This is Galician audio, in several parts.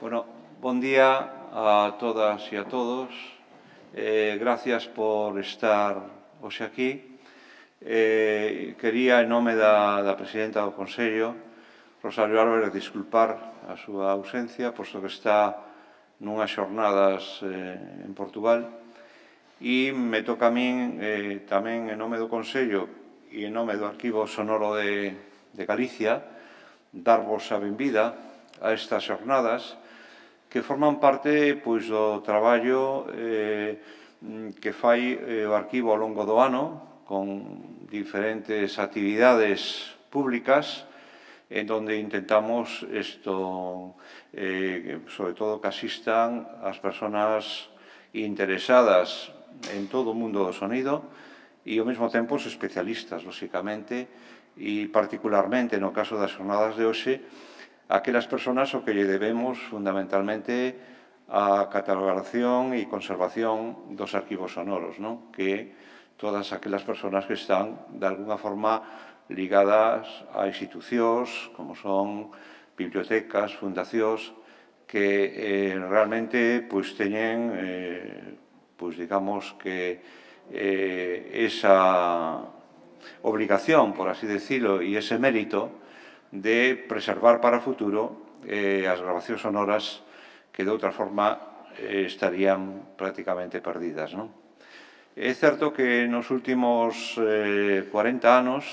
Bueno, bon día a todas e a todos. Gracias por estar hoxe aquí. Quería, en nome da presidenta do Consello, Rosario Álvarez, disculpar a súa ausencia, posto que está nunhas xornadas en Portugal, e me toca a min, tamén en nome do Consello e en nome do Arquivo Sonoro de Galicia, darvos a benvida a estas xornadas que forman parte do traballo que fai o arquivo ao longo do ano, con diferentes actividades públicas, en donde intentamos sobre todo que asistan as persoas interesadas en todo o mundo do sonido e, ao mesmo tempo, os especialistas, lóxicamente, e particularmente, no caso das jornadas de hoxe, aquelas persoas ao que lle debemos fundamentalmente a catalogación e conservación dos arquivos sonoros, que todas aquelas persoas que están, de alguna forma, ligadas a institucións, como son bibliotecas, fundacións, que realmente teñen, digamos que, esa obligación, por así decirlo, e ese mérito de preservar para o futuro as grabacións sonoras que de outra forma estarían prácticamente perdidas. É certo que nos últimos 40 anos,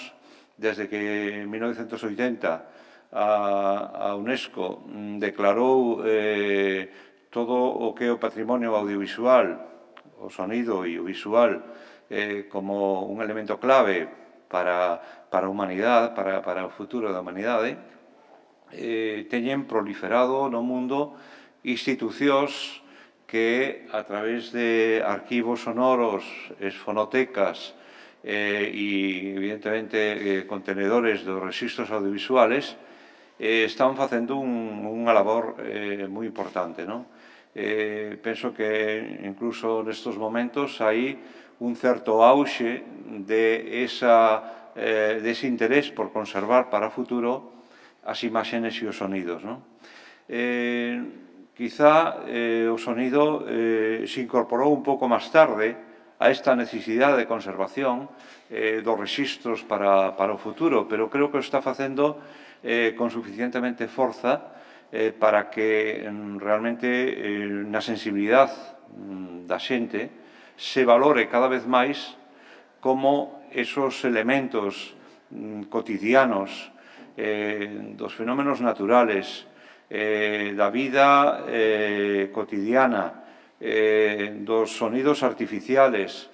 desde que en 1980 a UNESCO declarou todo o que é o patrimonio audiovisual, o sonido e o visual, como un elemento clave para a humanidade, para o futuro da humanidade, teñen proliferado no mundo institucións que, a través de arquivos sonoros, fonotecas e, evidentemente, contenedores dos rexistros audiovisuales, están facendo unha labor moi importante. Penso que, incluso nestes momentos, hai un certo auxe dese interés por conservar para o futuro as imaxes e os sonidos. Quizá o sonido se incorporou un pouco máis tarde a esta necesidade de conservación dos rexistros para o futuro, pero creo que o está facendo con suficientemente forza para que realmente na sensibilidade da xente se valore cada vez máis como esos elementos cotidianos dos fenómenos naturales, da vida cotidiana, dos sonidos artificiales,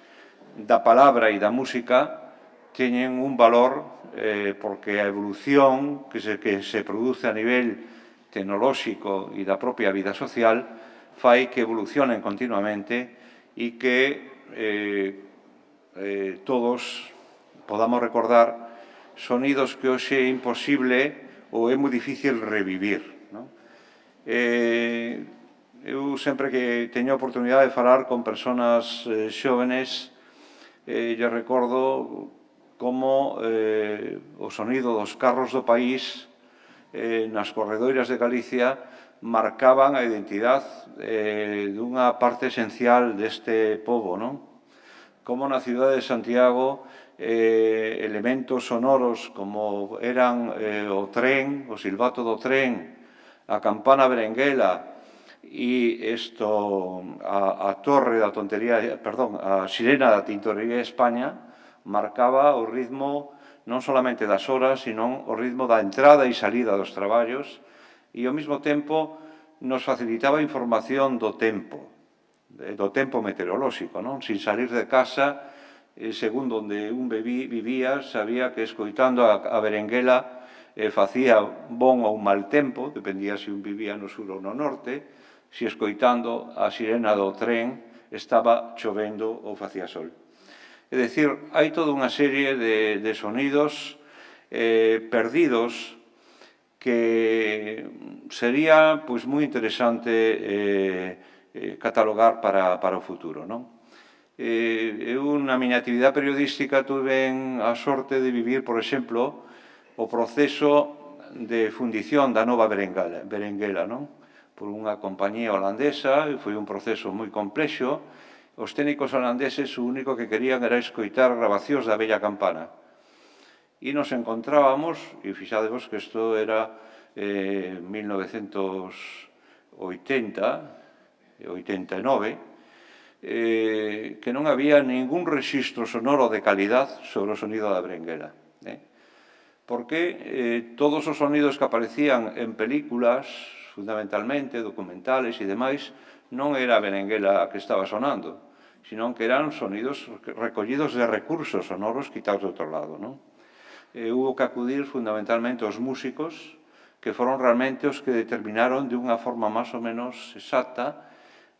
da palabra e da música, teñen un valor porque a evolución que se produce a nivel tecnolóxico e da propia vida social fai que evolucionen continuamente e que todos podamos recordar sonidos que hoxe é imposible ou é moi difícil revivir. Eu sempre que teño a oportunidade de falar con persoas xóvenes, lle recordo como o sonido dos carros do país nas corredoiras de Galicia marcaban a identidade dunha parte esencial deste pobo, como na cidade de Santiago elementos sonoros como eran o tren, o silbato do tren, a campana berenguela e a torre da tontería, perdón, a sirena da Tintorería de España marcaba o ritmo non solamente das horas, sino o ritmo da entrada e salida dos traballos e ao mesmo tempo nos facilitaba información do tempo meteorolóxico, sin salir de casa, segundo onde un vivía, sabía que escoitando a berenguela facía bon ou mal tempo, dependía se un vivía no sur ou no norte, se escoitando a sirena do tren estaba chovendo ou facía sol. É dicir, hai toda unha serie de sonidos perdidos que sería moi interesante catalogar para o futuro. Eu, na miña actividade periodística, tuve a sorte de vivir, por exemplo, o proceso de fundición da nova berenguela, por unha compañía holandesa, e foi un proceso moi complexo. Os técnicos holandeses o único que querían era escoitar grabacións da Bella Campana. E nos encontrábamos, e fixadevos que isto era 1980, 89, que non había ningún rexistro sonoro de calidad sobre o sonido da berenguela. Porque todos os sonidos que aparecían en películas, fundamentalmente, documentales e demais, non era a berenguela que estaba sonando, senón que eran sonidos recollidos de recursos sonoros quitados de outro lado, non? Hubo que acudir fundamentalmente aos músicos, que foron realmente os que determinaron de unha forma máis ou menos exacta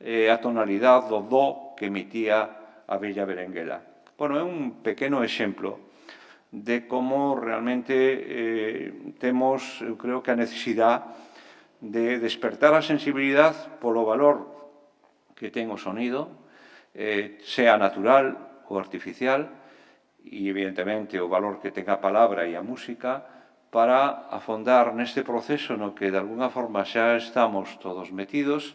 a tonalidade do do que emitía a bella berenguela. Bueno, é un pequeno exemplo de como realmente temos, eu creo que a necesidade de despertar a sensibilidade polo valor que ten o sonido, sea natural ou artificial, e, evidentemente, o valor que ten a palabra e a música para afondar neste proceso no que, de alguna forma, xa estamos todos metidos,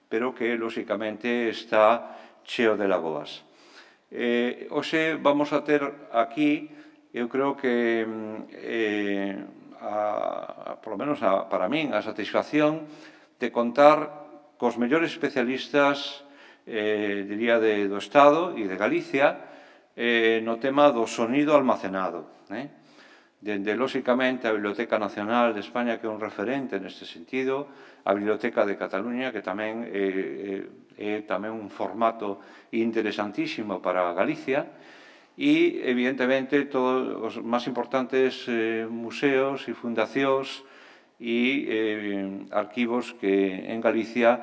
pero que, lóxicamente, está cheo de lagoas. Hoxe vamos a ter aquí, eu creo que, polo menos para min, a satisfacción de contar cos mellores especialistas, diría, do Estado e de Galicia, no tema do sonido almacenado. Dende, lóxicamente, a Biblioteca Nacional de España, que é un referente neste sentido, a Biblioteca de Cataluña, que tamén é tamén un formato interesantísimo para Galicia, e, evidentemente, todos os máis importantes museos e fundacións e arquivos que en Galicia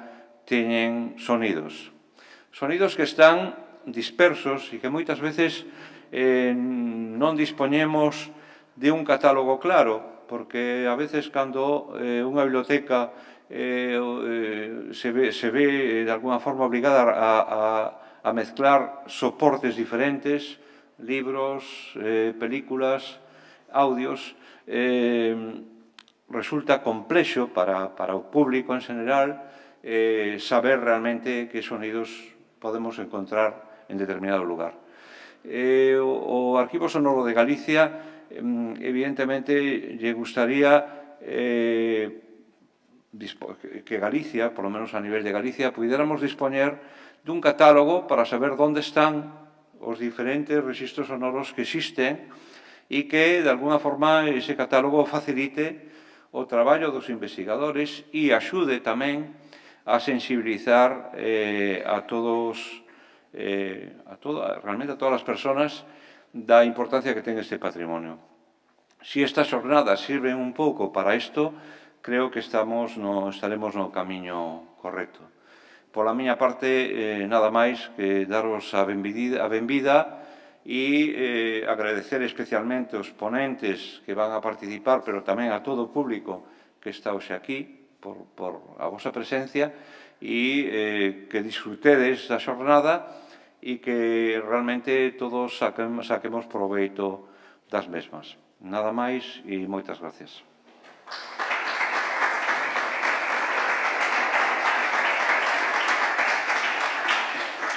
teñen sonidos. Sonidos que están dispersos e que moitas veces non dispoñemos de un catálogo claro, porque a veces cando unha biblioteca se ve de alguna forma obligada a mezclar soportes diferentes, libros, películas, audios, resulta complexo para o público en general saber realmente que sonidos podemos encontrar en determinado lugar. O Arquivo Sonoro de Galicia, evidentemente, lle gustaría que Galicia, polo menos a nivel de Galicia, puidéramos dispoñer dun catálogo para saber onde están os diferentes rexistros sonoros que existen e que, de alguna forma, ese catálogo facilite o traballo dos investigadores e axude tamén a sensibilizar realmente a todas as persoas da importancia que ten este patrimonio. Si estas xornadas sirven un pouco para isto, creo que estaremos no camiño correcto. Pola miña parte, nada máis que daros a benvida e agradecer especialmente aos ponentes que van a participar, pero tamén a todo o público que está hoxe aquí, por a vosa presencia, e que disfrutedes da xornada e que realmente todos saquemos proveito das mesmas. Nada máis e moitas gracias.